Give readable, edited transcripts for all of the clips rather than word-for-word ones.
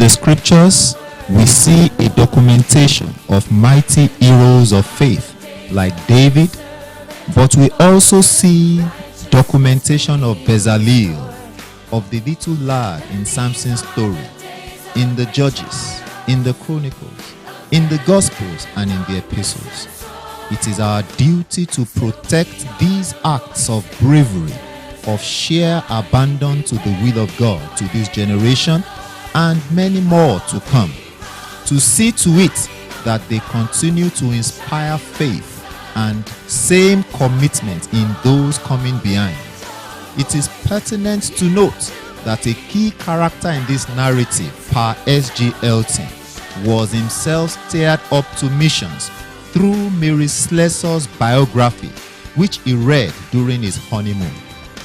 the scriptures, we see a documentation of mighty heroes of faith like David, but we also see documentation of Bezalel, of the little lad in Samson's story, in the Judges, in the Chronicles, in the Gospels, and in the Epistles. It is our duty to protect these acts of bravery, of sheer abandon to the will of God to this generation and many more to come, to see to it that they continue to inspire faith and same commitment in those coming behind. It is pertinent to note that a key character in this narrative, Pa S.G. Elton, was himself steered up to missions through Mary Slessor's biography, which he read during his honeymoon.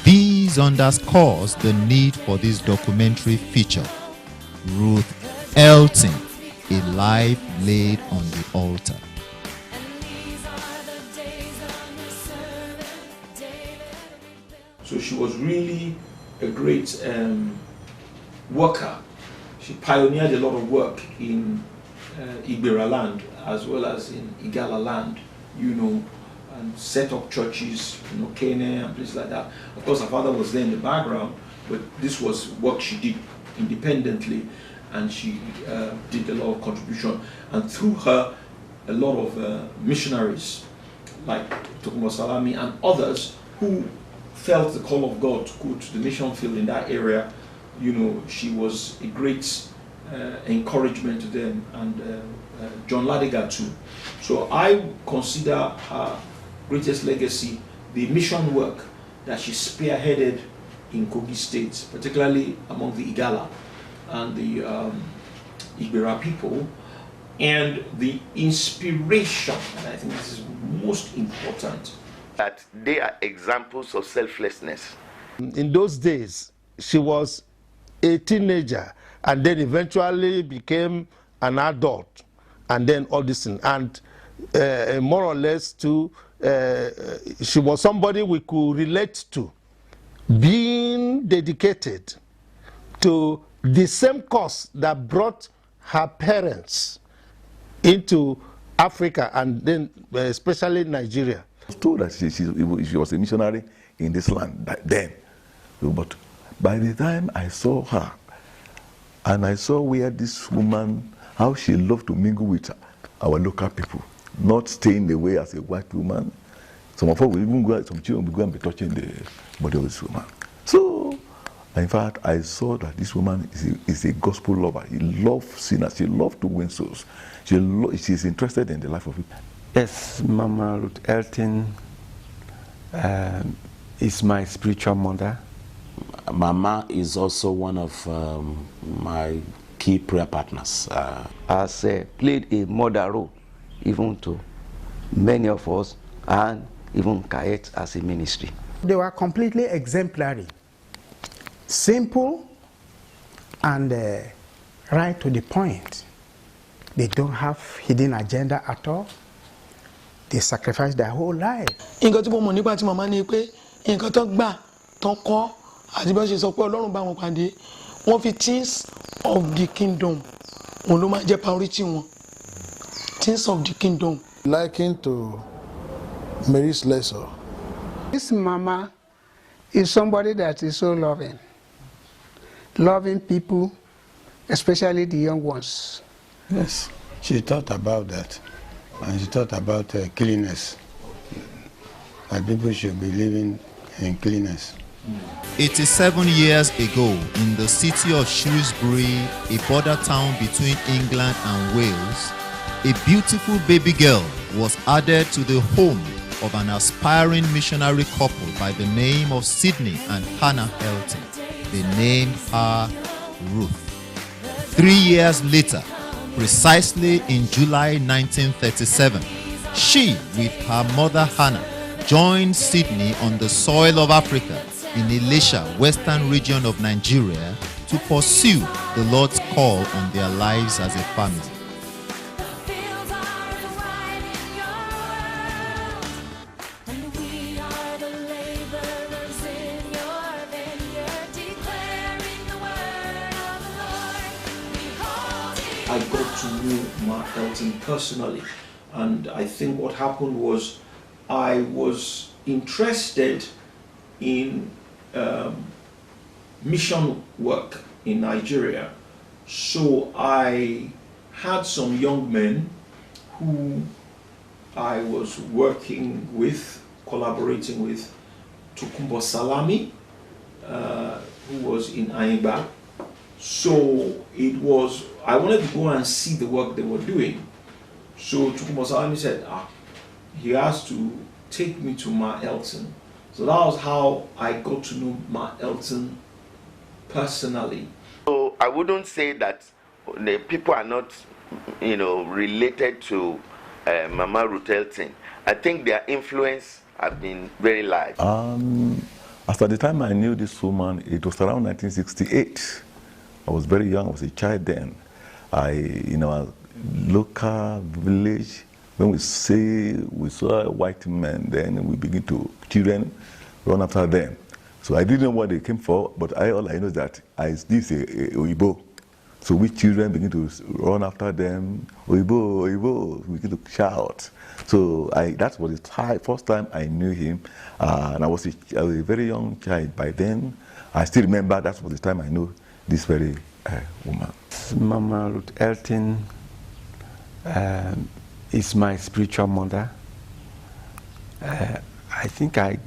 These underscores the need for this documentary feature. Ruth Elton, a life laid on the altar. So she was really a great worker. She pioneered a lot of work in Igbira land as well as in Igala land, and set up churches, Kenya and places like that. Of course, her father was there in the background, but this was work she did independently, and she did a lot of contribution. And through her, a lot of missionaries like Tokumo Salami and others who felt the call of God to go to the mission field in that area, she was a great encouragement to them, and John Ladiga too. So I consider her greatest legacy the mission work that she spearheaded in Kogi State, particularly among the Igala and the Igbira people, and the inspiration, and I think this is most important, that they are examples of selflessness. In those days, she was a teenager and then eventually became an adult, and then all this thing. And more or less too, she was somebody we could relate to, being dedicated to the same cause that brought her parents into Africa and then especially Nigeria. I was told that she was a missionary in this land then, but by the time I saw her and I saw where this woman, how she loved to mingle with our local people, not staying away as a white woman. Some of us will even go, some children will go and be touching the body of this woman. So, in fact, I saw that this woman is a gospel lover. She loves sinners. She loves to win souls. She's interested in the life of people. Yes, Mama Ruth Elton is my spiritual mother. Mama is also one of my key prayer partners. Has played a mother role even to many of us, and even Kayet as a ministry. They were completely exemplary, simple, and right to the point. They don't have hidden agenda at all. They sacrifice their whole life. Nǹkan tí mo mọ̀ nípa tí màmá ni pé nǹkan tó gbà tó kọ́ àti bí wọ́n ṣe sọ pé Ọlọ́run bá wọn pàdé, wọ́n fi things of the kingdom òun ló máa jẹ́ priority wọn. Things of the kingdom. Likened to Mary Slessor. This mama is somebody that is so loving people, especially the young ones. Yes, she thought about that, and she thought about cleanliness, that people should be living in cleanliness. 87 years ago, in the city of Shrewsbury, a border town between England and Wales, a beautiful baby girl was added to the home of an aspiring missionary couple by the name of Sidney and Hannah Elton. They named her Ruth. 3 years later, precisely in July 1937, she, with her mother Hannah, joined Sidney on the soil of Africa in Elisha, western region of Nigeria, to pursue the Lord's call on their lives as a family. to know Ma Elton personally. And I think what happened was I was interested in mission work in Nigeria. So I had some young men who I was working with, collaborating with, Tokumbo Salami, who was in Aiba. So I wanted to go and see the work they were doing. So Tokumbo Salami said, he has to take me to Ma Elton. So that was how I got to know Ma Elton personally. So I wouldn't say that the people are not, related to Mama Ruth Elton. I think their influence have been very large. After the time I knew this woman, it was around 1968. I was very young, I was a child then. In our local village, when we saw a white man, then we begin to, children run after them. So I didn't know what they came for, but all I know is that this is a Oyibo. So we children begin to run after them, Oyibo, Oyibo, we begin to shout. So that was the first time I knew him, and I was a very young child by then. I still remember that was the time I knew this very woman. Mama Ruth Elton is my spiritual mother. I think I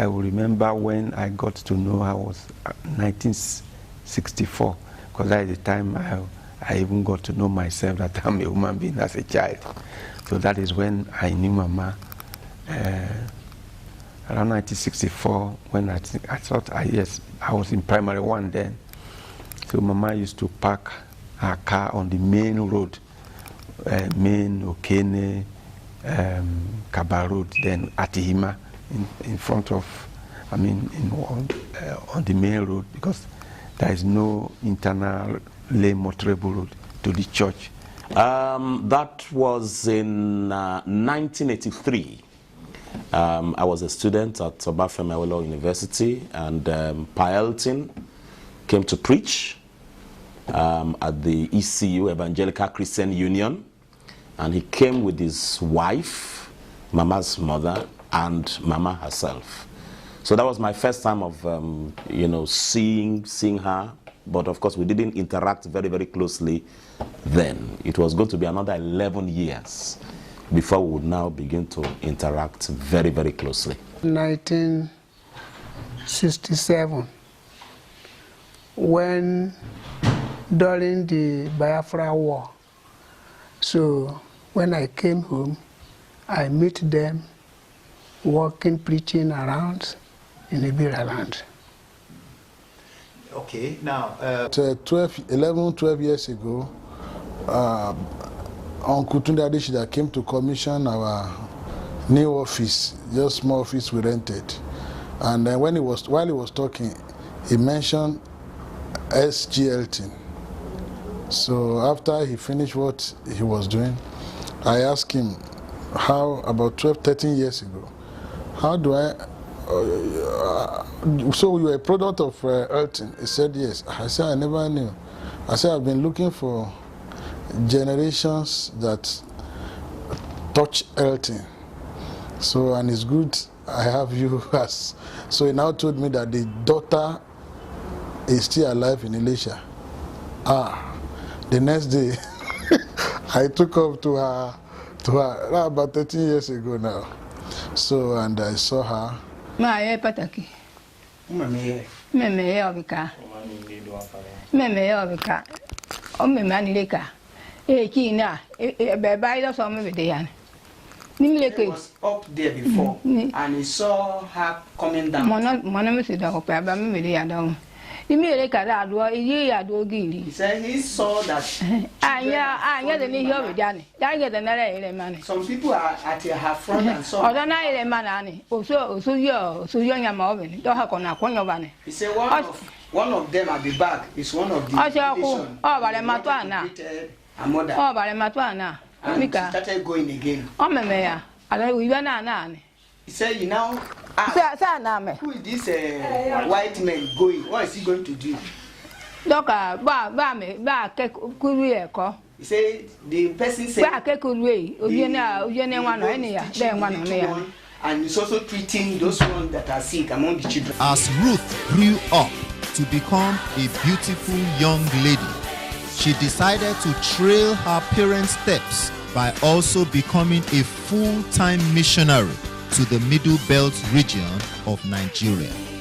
will remember when I got to know her was 1964, because at the time I even got to know myself that I'm a human being as a child. So that is when I knew Mama. Around 1964, when I thought, I was in primary one then. So Mama used to park her car on the main road, main Okene, Kaba Road, then Atihima, in front of, on the main road, because there is no internal lane motorable road to the church. That was in 1983. I was a student at Obafemi Awolowo University, and Pa Elton came to preach at the ECU, Evangelical Christian Union, and he came with his wife, Mama's mother, and Mama herself. So that was my first time of seeing her. But of course, we didn't interact very, very closely then. It was going to be another 11 years before we would now begin to interact very, very closely. 1967, during the Biafra War. So when I came home, I met them walking, preaching around in Ibira land. Okay, now 12 years ago, Uncle Tunde Adeshida came to commission our new office, just small office we rented. And then while he was talking, he mentioned S.G. Elton. So after he finished what he was doing, I asked him, how about 13 years ago, how do I, so you were a product of Elton? He said yes. I said, I never knew. I said, I've been looking for generations that touch Elton. So, and it's good I have you as. So he now told me that the daughter is still alive in Elisha. The next day, I took up to her about 13 years ago now. So, and I saw her. He was up there before, and he saw her coming down. He said he saw that. Some people are at her front and so on. He said one of them at the back is one of the nation. And she started going again. He said, you now ask, who is this white man going? What is he going to do? He said the person said and he's also treating those ones that are sick among the children. As Ruth grew up to become a beautiful young lady, she decided to trail her parents' steps by also becoming a full-time missionary to the Middle Belt region of Nigeria.